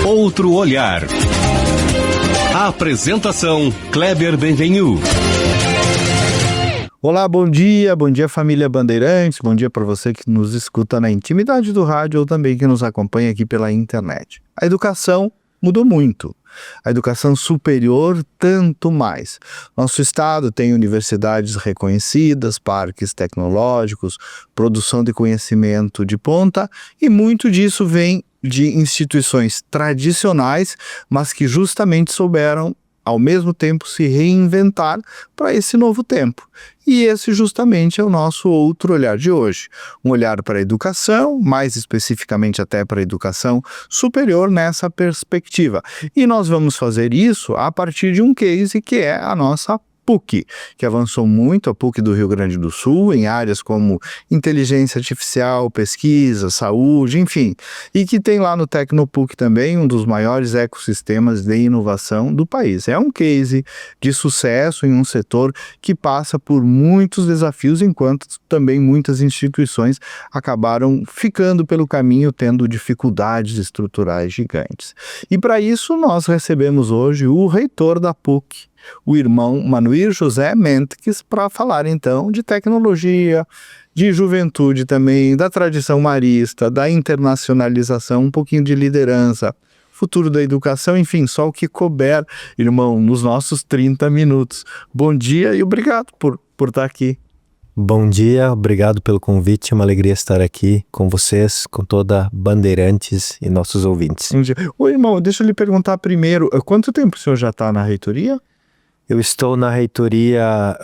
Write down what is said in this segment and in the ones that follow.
Outro olhar. A apresentação Kleber Benvenu. Olá, bom dia família Bandeirantes, bom dia para você que nos escuta na intimidade do rádio ou também que nos acompanha aqui pela internet. A educação mudou muito, a educação superior tanto mais. Nosso estado tem universidades reconhecidas, parques tecnológicos, produção de conhecimento de ponta e muito disso vem de instituições tradicionais, mas que justamente souberam ao mesmo tempo se reinventar para esse novo tempo. E esse justamente é o nosso outro olhar de hoje. Um olhar para a educação, mais especificamente até para a educação superior nessa perspectiva. E nós vamos fazer isso a partir de um case que é a nossa PUC, que avançou muito, a PUC do Rio Grande do Sul, em áreas como inteligência artificial, pesquisa, saúde, enfim, e que tem lá no Tecnopuc também um dos maiores ecossistemas de inovação do país. É um case de sucesso em um setor que passa por muitos desafios, enquanto também muitas instituições acabaram ficando pelo caminho, tendo dificuldades estruturais gigantes. E para isso nós recebemos hoje o reitor da PUC, o irmão Manuir José Mentques, para falar então de tecnologia, de juventude também, da tradição marista, da internacionalização, um pouquinho de liderança, futuro da educação, enfim, só o que couber, irmão, nos nossos 30 minutos. Bom dia e obrigado por estar aqui. Bom dia, obrigado pelo convite, é uma alegria estar aqui com vocês, com toda Bandeirantes e nossos ouvintes. Bom dia. Ô irmão, deixa eu lhe perguntar primeiro, quanto tempo o senhor já está na reitoria? Eu estou na reitoria,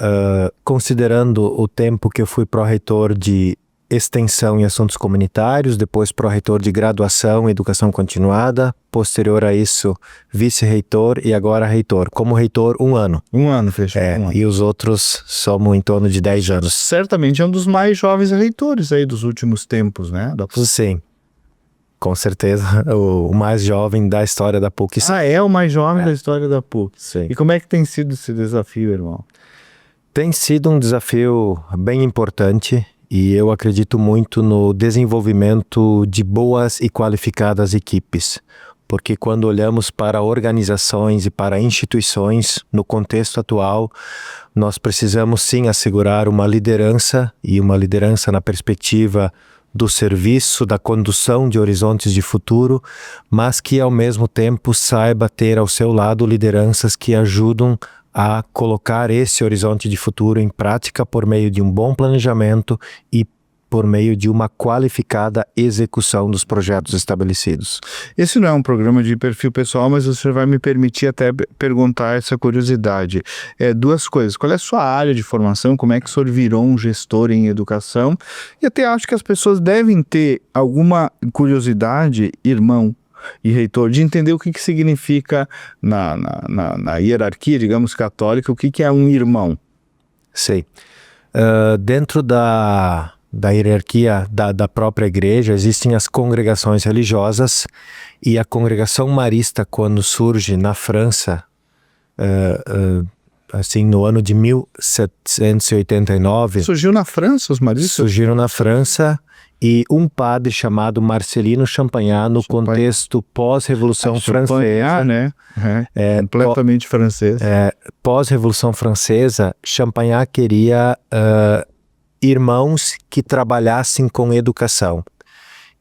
considerando o tempo que eu fui pró-reitor de extensão em assuntos comunitários, depois pró-reitor de graduação e educação continuada, posterior a isso vice-reitor e agora reitor. Como reitor, 1 ano. 1 ano, fechou. E os outros somos em torno de 10 anos. Certamente é um dos mais jovens reitores aí dos últimos tempos, né? Sim. Com certeza, o mais jovem da história da PUC. É o mais jovem da história da PUC. Sim. E como é que tem sido esse desafio, irmão? Tem sido um desafio bem importante e eu acredito muito no desenvolvimento de boas e qualificadas equipes. Porque quando olhamos para organizações e para instituições, no contexto atual, nós precisamos sim assegurar uma liderança e uma liderança na perspectiva do serviço, da condução de horizontes de futuro, mas que ao mesmo tempo saiba ter ao seu lado lideranças que ajudam a colocar esse horizonte de futuro em prática por meio de um bom planejamento e por meio de uma qualificada execução dos projetos estabelecidos. Esse não é um programa de perfil pessoal, mas você vai me permitir até perguntar essa curiosidade. 2 coisas. Qual é a sua área de formação? Como é que o senhor virou um gestor em educação? E até acho que as pessoas devem ter alguma curiosidade, irmão e reitor, de entender o que significa na hierarquia, digamos, católica, o que é um irmão. Sei. Dentro da hierarquia da própria igreja, existem as congregações religiosas e a congregação marista, quando surge na França, assim, no ano de 1789... Surgiu na França os maristas? Surgiram na França e um padre chamado Marcelino Champagnat, no contexto pós-Revolução Francesa... Champagnat, né? Completamente francês. Pós-Revolução Francesa, Champagnat queria... irmãos que trabalhassem com educação.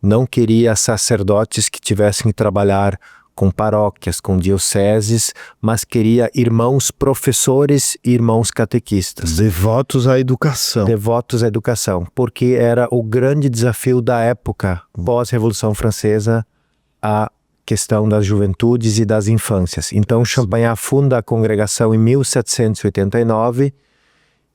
Não queria sacerdotes que tivessem que trabalhar com paróquias, com dioceses, mas queria irmãos professores e irmãos catequistas. Devotos à educação. Devotos à educação, porque era o grande desafio da época, pós-Revolução Francesa, a questão das juventudes e das infâncias. Então, Champagnat funda a congregação em 1789,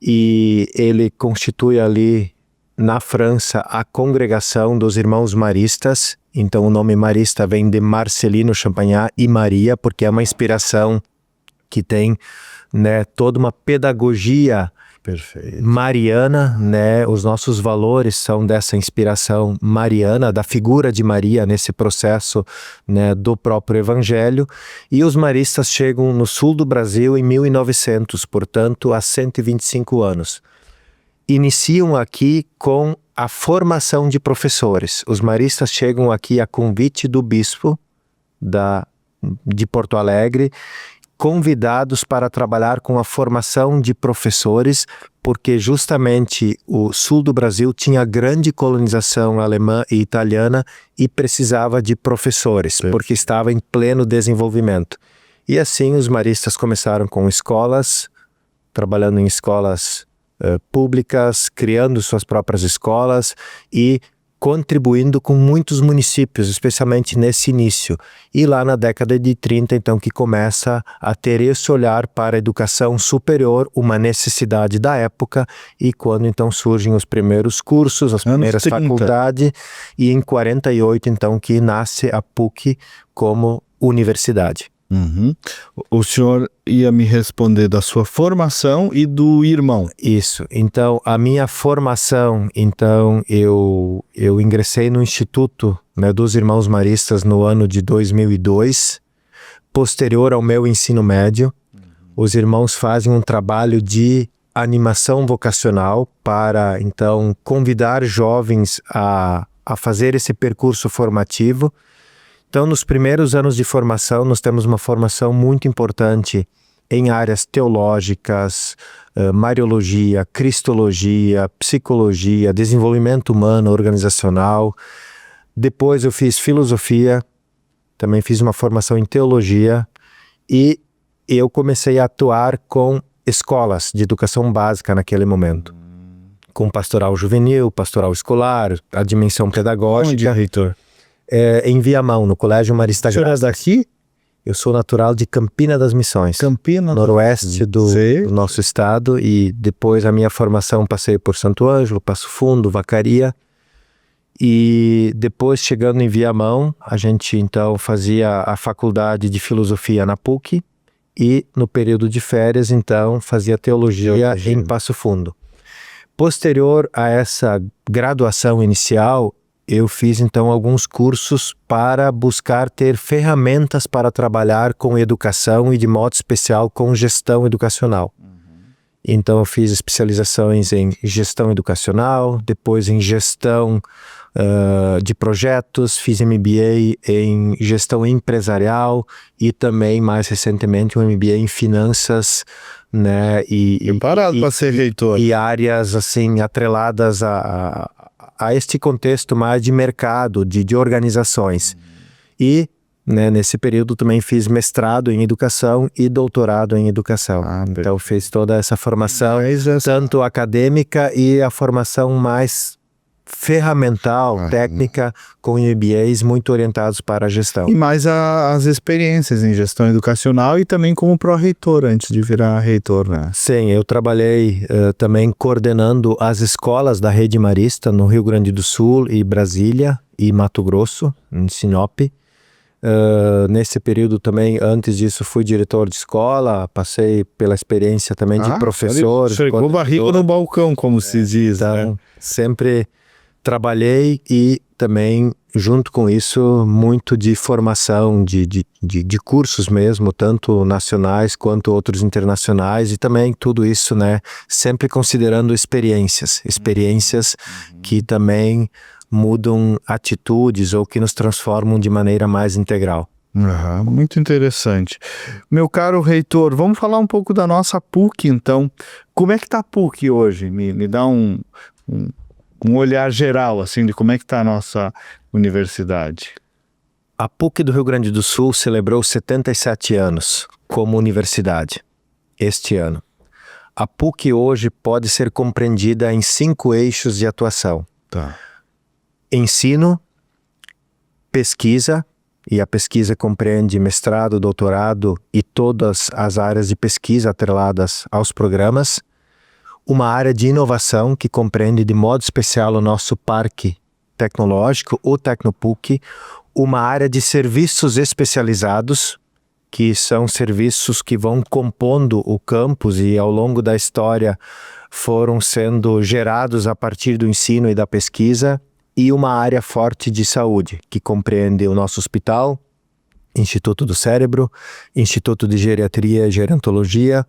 e ele constitui ali na França a congregação dos irmãos maristas. Então o nome marista vem de Marcelino Champagnat e Maria, porque é uma inspiração que tem, né, toda uma pedagogia mariana, né? Os nossos valores são dessa inspiração mariana, da figura de Maria nesse processo, né, do próprio evangelho. E os maristas chegam no sul do Brasil em 1900, portanto há 125 anos. iniciam aqui com a formação de professores. Os maristas chegam aqui a convite do bispo de Porto Alegre, convidados para trabalhar com a formação de professores, porque justamente o sul do Brasil tinha grande colonização alemã e italiana e precisava de professores, porque estava em pleno desenvolvimento. E assim os maristas começaram com escolas, trabalhando em escolas públicas, criando suas próprias escolas e contribuindo com muitos municípios, especialmente nesse início. E lá na década de 30, então, que começa a ter esse olhar para a educação superior, uma necessidade da época, e quando então surgem os primeiros cursos, as primeiras faculdades, e em 48, então, que nasce a PUC como universidade. Uhum. O senhor ia me responder da sua formação e do irmão. Isso. Então, a minha formação, então, eu ingressei no Instituto, né, dos Irmãos Maristas no ano de 2002, posterior ao meu ensino médio. Os irmãos fazem um trabalho de animação vocacional para, então, convidar jovens a fazer esse percurso formativo. Então, nos primeiros anos de formação, nós temos uma formação muito importante em áreas teológicas, mariologia, cristologia, psicologia, desenvolvimento humano, organizacional. Depois eu fiz filosofia, também fiz uma formação em teologia e eu comecei a atuar com escolas de educação básica naquele momento. Com pastoral juvenil, pastoral escolar, a dimensão pedagógica. Onde, reitor? Em Viamão, no Colégio Marista Graça. O senhor é daqui? Eu sou natural de Campina das Missões, noroeste do nosso estado, e depois a minha formação passei por Santo Ângelo, Passo Fundo, Vacaria, e depois chegando em Viamão, a gente então fazia a faculdade de filosofia na PUC e no período de férias então fazia teologia em Passo Fundo. Posterior a essa graduação inicial, eu fiz então alguns cursos para buscar ter ferramentas para trabalhar com educação e de modo especial com gestão educacional. Então eu fiz especializações em gestão educacional, depois em gestão de projetos, fiz MBA em gestão empresarial e também mais recentemente um MBA em finanças, né, preparado para ser reitor. E áreas assim atreladas a este contexto mais de mercado, de organizações. E, né, nesse período também fiz mestrado em educação e doutorado em educação. Então fiz toda essa formação, tanto acadêmica e a formação mais ferramental, técnica, com MBAs muito orientados para a gestão. E mais as experiências em gestão educacional e também como pró-reitor, antes de virar reitor, né? Sim, eu trabalhei também coordenando as escolas da Rede Marista no Rio Grande do Sul e Brasília e Mato Grosso, em Sinop. Nesse período também, antes disso, fui diretor de escola, passei pela experiência também de professor. Chegou barriga no balcão, como se diz, então, né? Sempre trabalhei e também, junto com isso, muito de formação, de cursos mesmo, tanto nacionais quanto outros internacionais, e também tudo isso, né, sempre considerando experiências que também mudam atitudes ou que nos transformam de maneira mais integral. Muito interessante. Meu caro reitor, vamos falar um pouco da nossa PUC, então. Como é que está a PUC hoje? Me dá um olhar geral, assim, de como é que está a nossa universidade. A PUC do Rio Grande do Sul celebrou 77 anos como universidade este ano. A PUC hoje pode ser compreendida em 5 eixos de atuação. Ensino, pesquisa, e a pesquisa compreende mestrado, doutorado e todas as áreas de pesquisa atreladas aos programas. Uma área de inovação que compreende de modo especial o nosso parque tecnológico, o Tecnopuc, uma área de serviços especializados, que são serviços que vão compondo o campus e ao longo da história foram sendo gerados a partir do ensino e da pesquisa, e uma área forte de saúde, que compreende o nosso hospital, Instituto do Cérebro, Instituto de Geriatria e Gerontologia,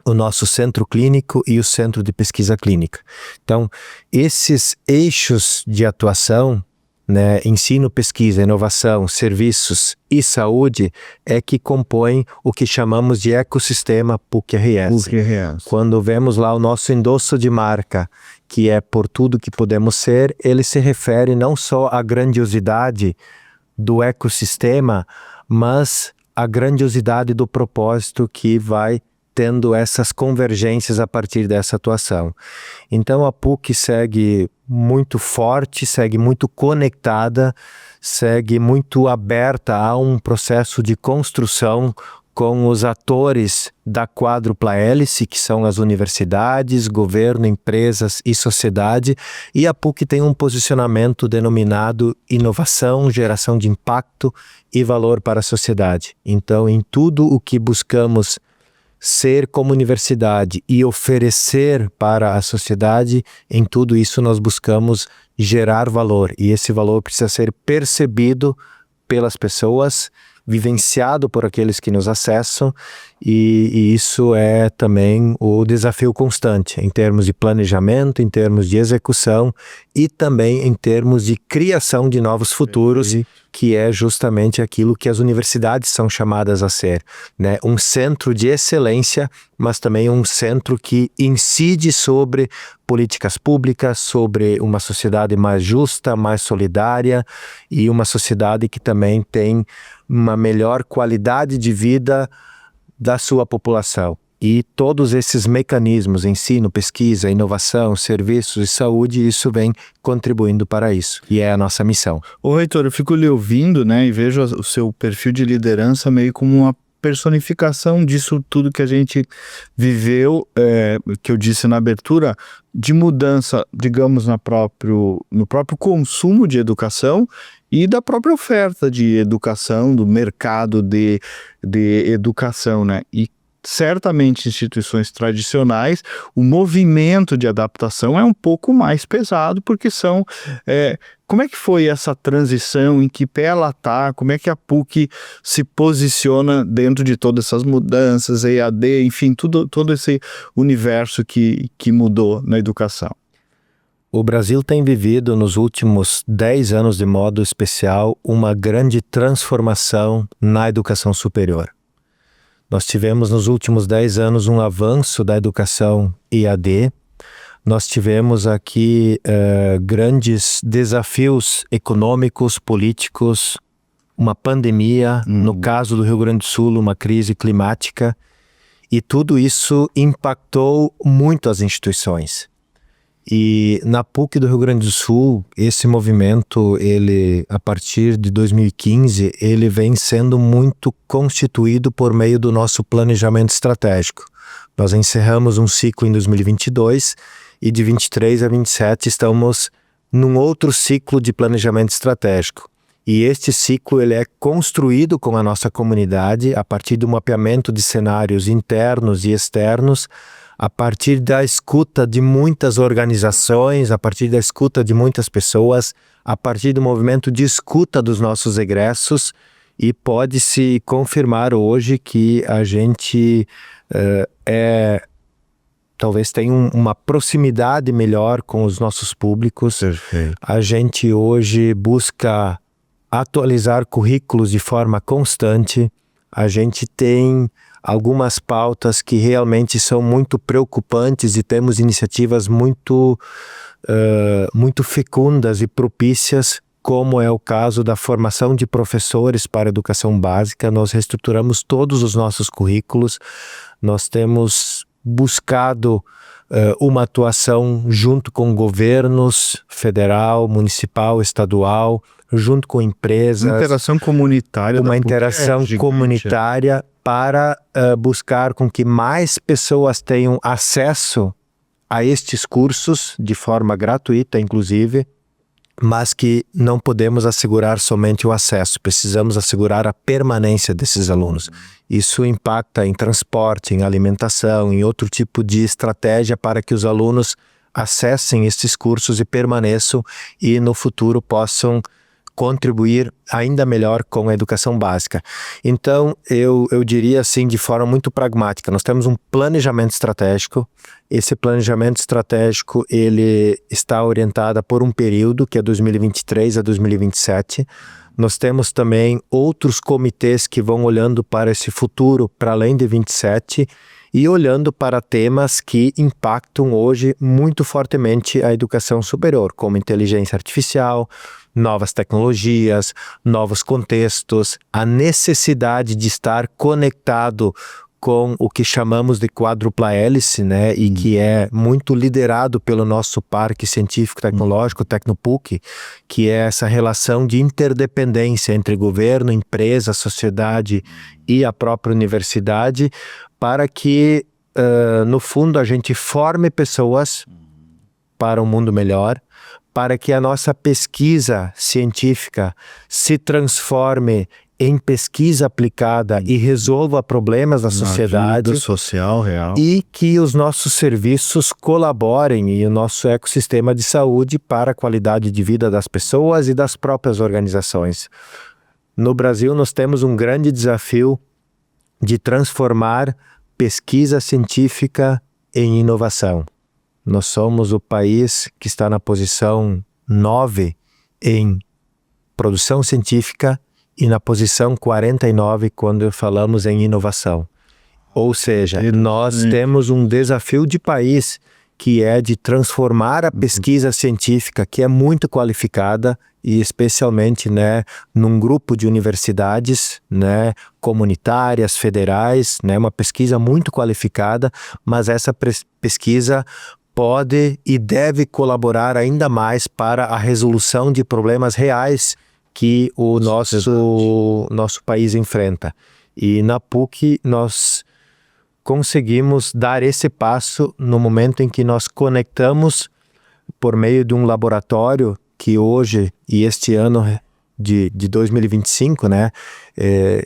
o nosso centro clínico e o centro de pesquisa clínica. Então, esses eixos de atuação, né, ensino, pesquisa, inovação, serviços e saúde, é que compõem o que chamamos de ecossistema PUC-RS. Quando vemos lá o nosso endosso de marca, que é por tudo que podemos ser, ele se refere não só à grandiosidade do ecossistema, mas à grandiosidade do propósito que vai tendo essas convergências a partir dessa atuação. Então a PUC segue muito forte, segue muito conectada, segue muito aberta a um processo de construção com os atores da quádrupla hélice, que são as universidades, governo, empresas e sociedade, e a PUC tem um posicionamento denominado inovação, geração de impacto e valor para a sociedade. Então, em tudo o que buscamos ser como universidade e oferecer para a sociedade, em tudo isso nós buscamos gerar valor, e esse valor precisa ser percebido pelas pessoas, vivenciado por aqueles que nos acessam, e isso é também o desafio constante em termos de planejamento, em termos de execução e também em termos de criação de novos futuros, que é justamente aquilo que as universidades são chamadas a ser, né? Um centro de excelência, mas também um centro que incide sobre políticas públicas, sobre uma sociedade mais justa, mais solidária, e uma sociedade que também tem uma melhor qualidade de vida da sua população. E todos esses mecanismos, ensino, pesquisa, inovação, serviços e saúde, isso vem contribuindo para isso. E é a nossa missão. Ô Heitor, eu fico lhe ouvindo, né, e vejo o seu perfil de liderança meio como uma personificação disso tudo que a gente viveu, que eu disse na abertura, de mudança, digamos, no próprio consumo de educação e da própria oferta de educação, do mercado de educação, né? E certamente instituições tradicionais, o movimento de adaptação é um pouco mais pesado, porque são... como é que foi essa transição, em que pé ela está, como é que a PUC se posiciona dentro de todas essas mudanças, EAD, enfim, todo esse universo que mudou na educação? O Brasil tem vivido nos últimos 10 anos de modo especial uma grande transformação na educação superior. Nós tivemos nos últimos 10 anos um avanço da educação EAD. Nós tivemos aqui grandes desafios econômicos, políticos, uma pandemia, no caso do Rio Grande do Sul, uma crise climática, e tudo isso impactou muito as instituições. E na PUC do Rio Grande do Sul, esse movimento, ele, a partir de 2015, ele vem sendo muito constituído por meio do nosso planejamento estratégico. Nós encerramos um ciclo em 2022 e de 23 a 27 estamos num outro ciclo de planejamento estratégico. E este ciclo ele é construído com a nossa comunidade a partir do mapeamento de cenários internos e externos, a partir da escuta de muitas organizações, a partir da escuta de muitas pessoas, a partir do movimento de escuta dos nossos egressos, e pode-se confirmar hoje que a gente talvez tenha uma proximidade melhor com os nossos públicos. Perfeito. A gente hoje busca atualizar currículos de forma constante, a gente tem algumas pautas que realmente são muito preocupantes e temos iniciativas muito fecundas e propícias, como é o caso da formação de professores para a educação básica. Nós reestruturamos todos os nossos currículos, nós temos buscado uma atuação junto com governos federal, municipal, estadual, junto com empresas. Interação comunitária. Uma interação comunitária para buscar com que mais pessoas tenham acesso a estes cursos, de forma gratuita, inclusive, mas que não podemos assegurar somente o acesso, precisamos assegurar a permanência desses alunos. Isso impacta em transporte, em alimentação, em outro tipo de estratégia para que os alunos acessem estes cursos e permaneçam e no futuro possam contribuir ainda melhor com a educação básica. Então, eu diria assim, de forma muito pragmática, nós temos um planejamento estratégico. Esse planejamento estratégico, ele está orientado por um período, que é 2023 a 2027. Nós temos também outros comitês que vão olhando para esse futuro, para além de 27, e olhando para temas que impactam hoje muito fortemente a educação superior, como inteligência artificial, novas tecnologias, novos contextos, a necessidade de estar conectado com o que chamamos de quádrupla hélice, né, e que é muito liderado pelo nosso Parque Científico Tecnológico, Tecnopuc, que é essa relação de interdependência entre governo, empresa, sociedade e a própria universidade, para que, no fundo, a gente forme pessoas para um mundo melhor, para que a nossa pesquisa científica se transforme em pesquisa aplicada e resolva problemas da sociedade. Vida social, real. E que os nossos serviços colaborem e o nosso ecossistema de saúde para a qualidade de vida das pessoas e das próprias organizações. No Brasil, nós temos um grande desafio de transformar pesquisa científica em inovação. Nós somos o país que está na posição 9 em produção científica e na posição 49 quando falamos em inovação. Ou seja, nós temos um desafio de país que é de transformar a pesquisa científica, que é muito qualificada, e especialmente, né, num grupo de universidades, né, comunitárias, federais, né, uma pesquisa muito qualificada, mas essa pesquisa pode e deve colaborar ainda mais para a resolução de problemas reais que o nosso país enfrenta. E na PUC nós conseguimos dar esse passo no momento em que nós conectamos por meio de um laboratório que hoje e este ano de 2025, né,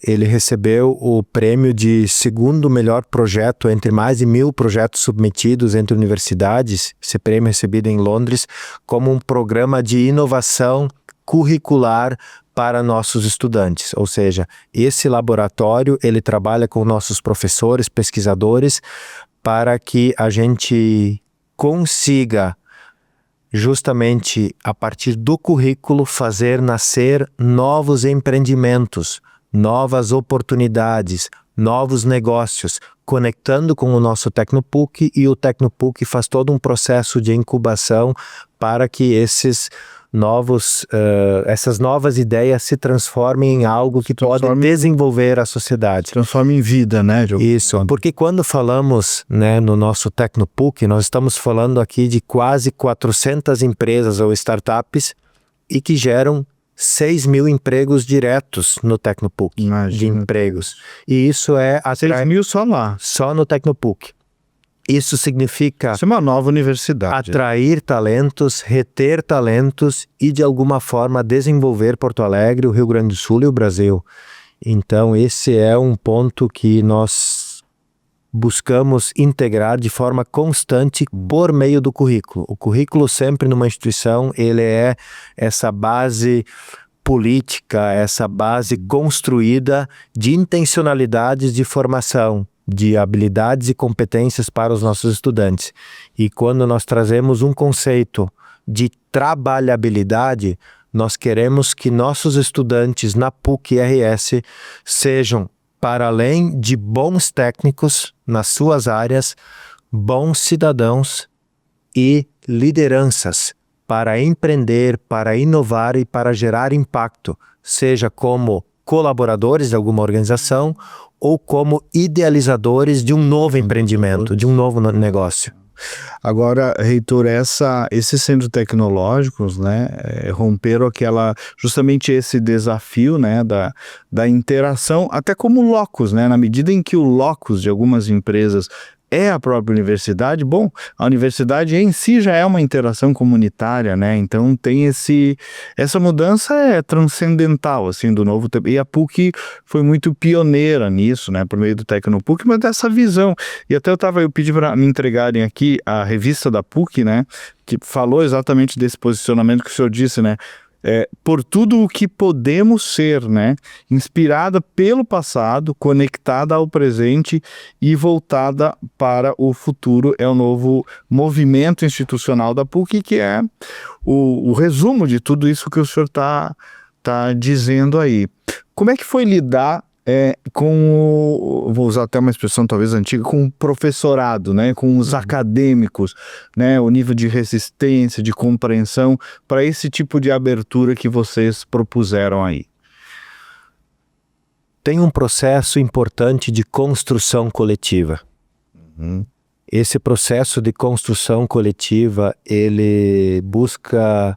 ele recebeu o prêmio de segundo melhor projeto entre mais de 1.000 projetos submetidos entre universidades, esse prêmio recebido em Londres, como um programa de inovação curricular para nossos estudantes. Ou seja, esse laboratório, ele trabalha com nossos professores, pesquisadores, para que a gente consiga justamente a partir do currículo fazer nascer novos empreendimentos, novas oportunidades, novos negócios, conectando com o nosso Tecnopuc, e o Tecnopuc faz todo um processo de incubação para que essas novas ideias se transformem em algo que pode desenvolver a sociedade. Transforma em vida, né? Isso, porque quando falamos, né, no nosso Tecnopuc, nós estamos falando aqui de quase 400 empresas ou startups e que geram 6.000 empregos diretos no Tecnopuc. De empregos. E isso é... 6.000 só lá. Só no Tecnopuc. Isso significa... Isso é uma nova universidade. Atrair talentos, reter talentos e, de alguma forma, desenvolver Porto Alegre, o Rio Grande do Sul e o Brasil. Então, esse é um ponto que nós buscamos integrar de forma constante por meio do currículo. O currículo sempre numa instituição, ele é essa base política, essa base construída de intencionalidades de formação, de habilidades e competências para os nossos estudantes. E quando nós trazemos um conceito de trabalhabilidade, nós queremos que nossos estudantes na PUC-RS sejam, para além de bons técnicos nas suas áreas, bons cidadãos e lideranças para empreender, para inovar e para gerar impacto, seja como colaboradores de alguma organização ou como idealizadores de um novo empreendimento, de um novo negócio. Agora, reitor, esses centros tecnológicos, né, romperam justamente esse desafio, né, da interação, até como locus, né, na medida em que o locus de algumas empresas é a própria universidade. Bom, a universidade em si já é uma interação comunitária, né? Então tem essa mudança é transcendental, assim, do novo tempo. E a PUC foi muito pioneira nisso, né? Por meio do Tecnopuc, mas dessa visão. E até eu pedi para me entregarem aqui a revista da PUC, né? Que falou exatamente desse posicionamento que o senhor disse, né? por tudo o que podemos ser, né? Inspirada pelo passado, conectada ao presente e voltada para o futuro. É o novo movimento institucional da PUC, que é o resumo de tudo isso que o senhor está dizendo aí. Como é que foi lidar vou usar até uma expressão talvez antiga, com o professorado, né, com os acadêmicos, né, o nível de resistência, de compreensão para esse tipo de abertura que vocês propuseram aí? Tem um processo importante de construção coletiva. Esse processo de construção coletiva, ele busca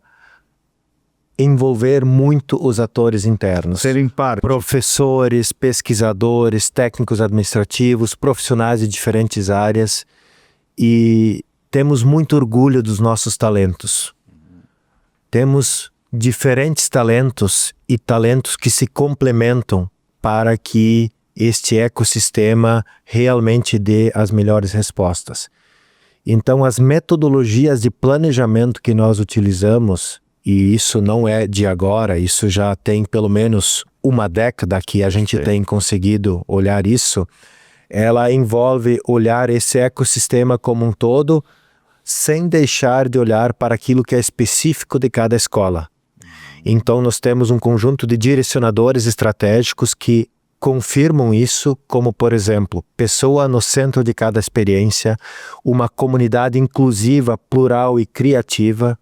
envolver muito os atores internos. Serem parte. Professores, pesquisadores, técnicos administrativos, profissionais de diferentes áreas, e temos muito orgulho dos nossos talentos. Temos diferentes talentos e talentos que se complementam para que este ecossistema realmente dê as melhores respostas. Então, as metodologias de planejamento que nós utilizamos, e isso não é de agora, isso já tem pelo menos uma década que a gente tem conseguido olhar isso, ela envolve olhar esse ecossistema como um todo, sem deixar de olhar para aquilo que é específico de cada escola. Então nós temos um conjunto de direcionadores estratégicos que confirmam isso, como por exemplo, pessoa no centro de cada experiência, uma comunidade inclusiva, plural e criativa.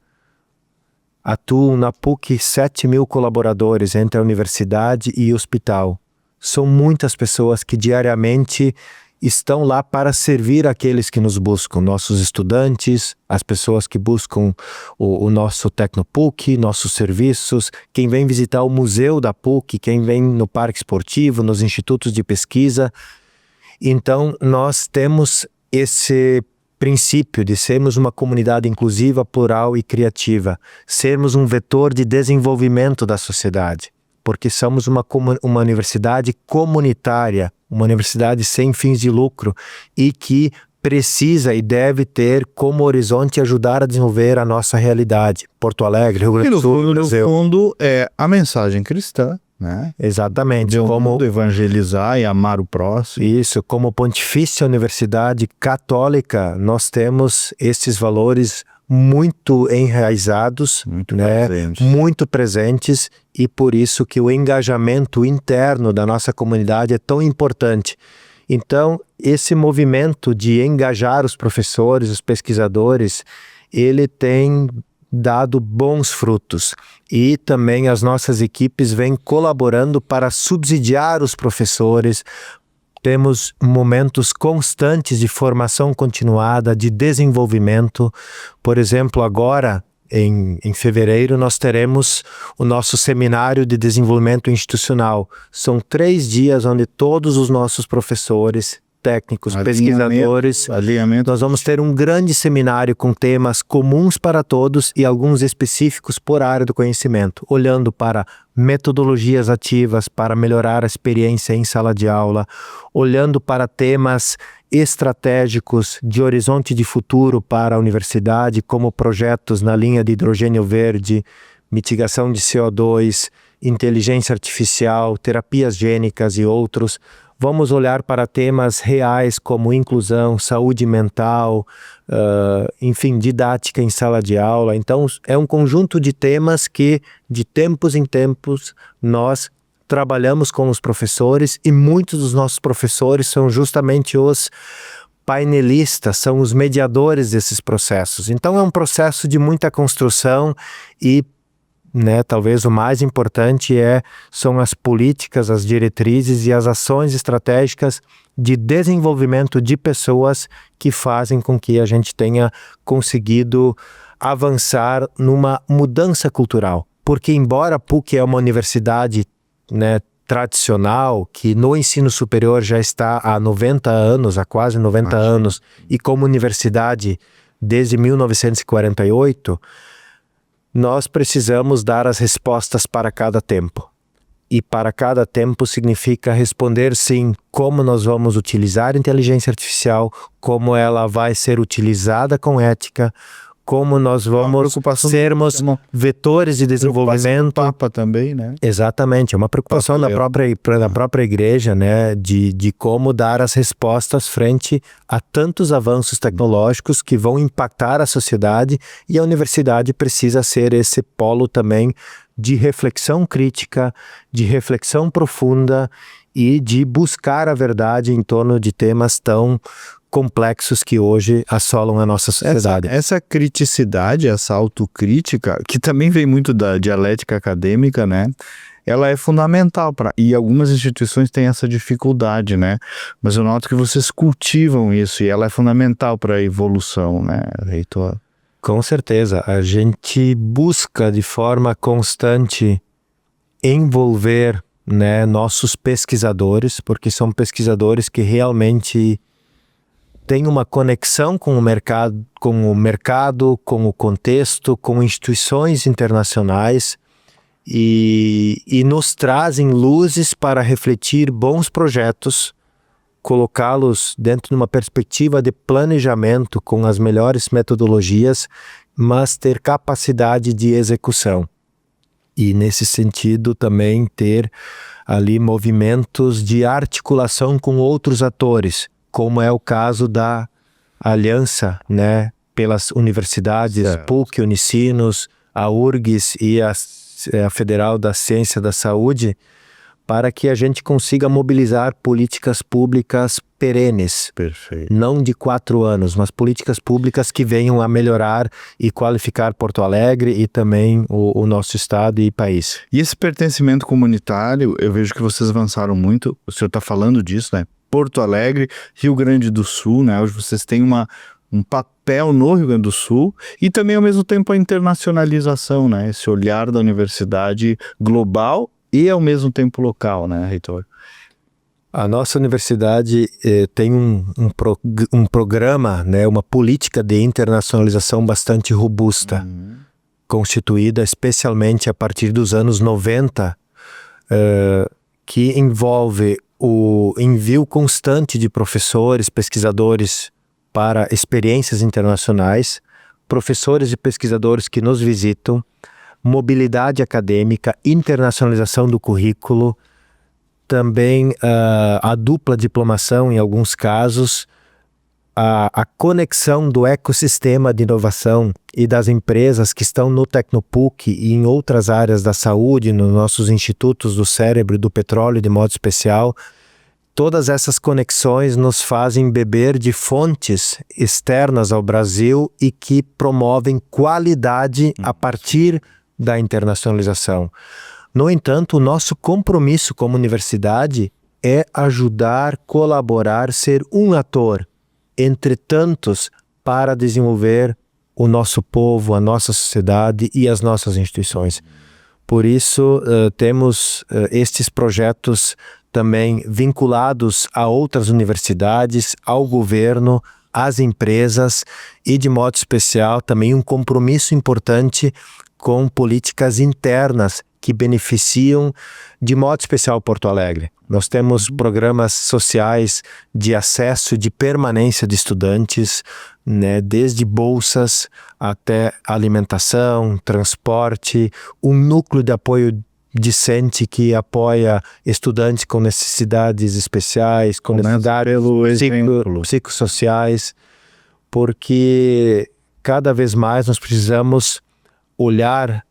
Atuam na PUC 7.000 colaboradores entre a universidade e o hospital. São muitas pessoas que diariamente estão lá para servir aqueles que nos buscam, nossos estudantes, as pessoas que buscam o nosso TecnoPUC, nossos serviços, quem vem visitar o museu da PUC, quem vem no parque esportivo, nos institutos de pesquisa. Então, nós temos esse princípio de sermos uma comunidade inclusiva, plural e criativa, sermos um vetor de desenvolvimento da sociedade, porque somos uma universidade comunitária, uma universidade sem fins de lucro e que precisa e deve ter como horizonte ajudar a desenvolver a nossa realidade. Porto Alegre, Rio Grande do Sul, no fundo, é a mensagem cristã, né? Exatamente. Como evangelizar e amar o próximo. Isso, como Pontifícia Universidade Católica, nós temos esses valores muito enraizados, muito presentes, e por isso que o engajamento interno da nossa comunidade é tão importante. Então, esse movimento de engajar os professores, os pesquisadores, ele tem dado bons frutos, e também as nossas equipes vêm colaborando para subsidiar os professores. Temos momentos constantes de formação continuada, de desenvolvimento. Por exemplo, agora, em fevereiro, nós teremos o nosso seminário de desenvolvimento institucional. São 3 dias onde todos os nossos professores, técnicos, pesquisadores, nós vamos ter um grande seminário com temas comuns para todos e alguns específicos por área do conhecimento, olhando para metodologias ativas para melhorar a experiência em sala de aula, olhando para temas estratégicos de horizonte de futuro para a universidade, como projetos na linha de hidrogênio verde, mitigação de CO2, inteligência artificial, terapias gênicas e outros. Vamos olhar para temas reais como inclusão, saúde mental, enfim, didática em sala de aula. Então, é um conjunto de temas que, de tempos em tempos, nós trabalhamos com os professores, e muitos dos nossos professores são justamente os painelistas, são os mediadores desses processos. Então, é um processo de muita construção e talvez o mais importante são as políticas, as diretrizes e as ações estratégicas de desenvolvimento de pessoas que fazem com que a gente tenha conseguido avançar numa mudança cultural. Porque embora a PUC é uma universidade tradicional, que no ensino superior já está há 90 anos, há quase 90 anos, e como universidade desde 1948, nós precisamos dar as respostas para cada tempo. E para cada tempo significa responder sim, como nós vamos utilizar a inteligência artificial, como ela vai ser utilizada com ética, como nós vamos sermos vetores de desenvolvimento. Papa também, né? Exatamente, é uma preocupação da própria igreja, né, de como dar as respostas frente a tantos avanços tecnológicos que vão impactar a sociedade, e a universidade precisa ser esse polo também de reflexão crítica, de reflexão profunda e de buscar a verdade em torno de temas tão complexos que hoje assolam a nossa sociedade. Essa criticidade, essa autocrítica, que também vem muito da dialética acadêmica, né? Ela é fundamental e algumas instituições têm essa dificuldade, né? Mas eu noto que vocês cultivam isso e ela é fundamental para a evolução, né, reitor? Com certeza, a gente busca de forma constante envolver, né, nossos pesquisadores, porque são pesquisadores que realmente têm uma conexão com o mercado, com o contexto, com instituições internacionais e nos trazem luzes para refletir bons projetos, colocá-los dentro de uma perspectiva de planejamento com as melhores metodologias, mas ter capacidade de execução. E nesse sentido também ter ali movimentos de articulação com outros atores, como é o caso da aliança, né, pelas universidades, PUC, Unicinos, a URGS e a Federal da Ciência da Saúde, para que a gente consiga mobilizar políticas públicas perenes. Perfeito. Não de 4 anos, mas políticas públicas que venham a melhorar e qualificar Porto Alegre e também o nosso estado e país. E esse pertencimento comunitário, eu vejo que vocês avançaram muito, o senhor está falando disso, né? Porto Alegre, Rio Grande do Sul, né? Hoje vocês têm um papel no Rio Grande do Sul e também ao mesmo tempo a internacionalização, né? Esse olhar da universidade global e ao mesmo tempo local, né, reitor? A nossa universidade tem um programa, né, uma política de internacionalização bastante robusta, constituída especialmente a partir dos anos 90, que envolve o envio constante de professores, pesquisadores para experiências internacionais, professores e pesquisadores que nos visitam, mobilidade acadêmica, internacionalização do currículo, também a dupla diplomação em alguns casos, a conexão do ecossistema de inovação e das empresas que estão no Tecnopuc e em outras áreas da saúde, nos nossos institutos do cérebro e do petróleo de modo especial. Todas essas conexões nos fazem beber de fontes externas ao Brasil e que promovem qualidade a partir da internacionalização. No entanto, o nosso compromisso como universidade é ajudar, colaborar, ser um ator entre tantos para desenvolver o nosso povo, a nossa sociedade e as nossas instituições. Por isso, temos estes projetos também vinculados a outras universidades, ao governo, às empresas e, de modo especial, também um compromisso importante com políticas internas que beneficiam, de modo especial, Porto Alegre. Nós temos programas sociais de acesso, de permanência de estudantes, né, desde bolsas até alimentação, transporte, um núcleo de apoio discente que apoia estudantes com necessidades especiais, com necessidades psicossociais, porque cada vez mais nós precisamos olhar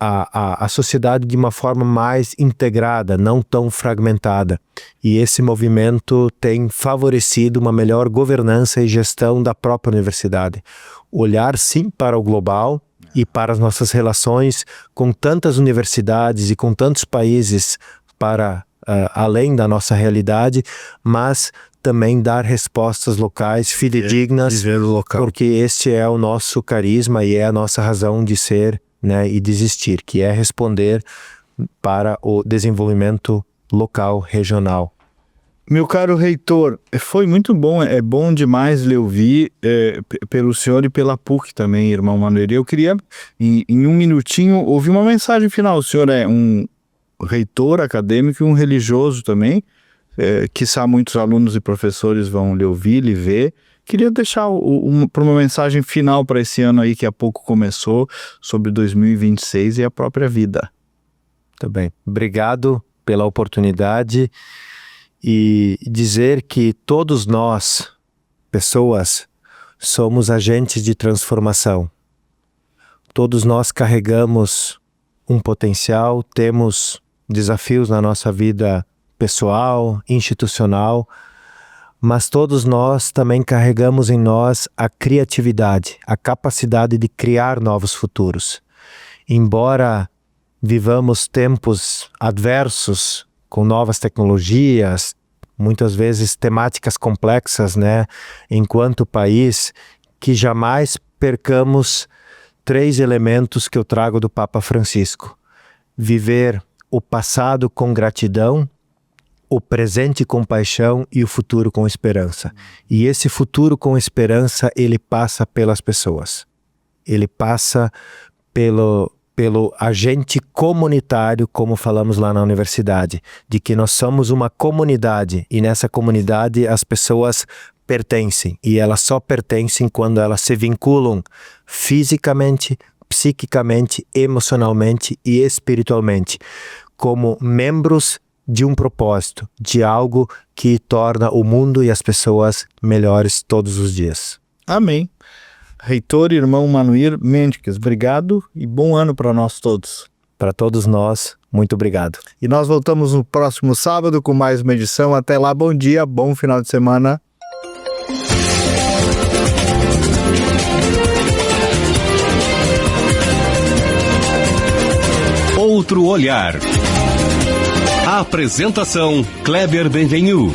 a sociedade de uma forma mais integrada, não tão fragmentada. E esse movimento tem favorecido uma melhor governança e gestão da própria universidade. Olhar sim para o global e para as nossas relações com tantas universidades e com tantos países para além da nossa realidade, mas também dar respostas locais fidedignas, porque este é o nosso carisma e é a nossa razão de ser, né, e de existir, que é responder para o desenvolvimento local, regional. Meu caro reitor, foi muito bom, é bom demais lhe ouvir pelo senhor e pela PUC também, irmão Manuel. Eu queria, em um minutinho, ouvir uma mensagem final. O senhor é um reitor acadêmico e um religioso também, quiçá muitos alunos e professores vão lhe ouvir, lhe ver, Queria deixar uma mensagem final para esse ano aí que há pouco começou, sobre 2026 e a própria vida. Muito bem. Obrigado pela oportunidade e dizer que todos nós, pessoas, somos agentes de transformação. Todos nós carregamos um potencial, temos desafios na nossa vida pessoal, institucional, mas todos nós também carregamos em nós a criatividade, a capacidade de criar novos futuros. Embora vivamos tempos adversos, com novas tecnologias, muitas vezes temáticas complexas, né? Enquanto país, que jamais percamos 3 elementos que eu trago do Papa Francisco. Viver o passado com gratidão, o presente com paixão e o futuro com esperança. E esse futuro com esperança, ele passa pelas pessoas. Ele passa pelo agente comunitário, como falamos lá na universidade, de que nós somos uma comunidade e nessa comunidade as pessoas pertencem e elas só pertencem quando elas se vinculam fisicamente, psiquicamente, emocionalmente e espiritualmente como membros de um propósito, de algo que torna o mundo e as pessoas melhores todos os dias. Amém. Reitor, irmão Manuir Mendes, obrigado e bom ano para nós todos. Para todos nós, muito obrigado. E nós voltamos no próximo sábado com mais uma edição. Até lá, bom dia, bom final de semana. Outro olhar. A apresentação Kleber Benvenu.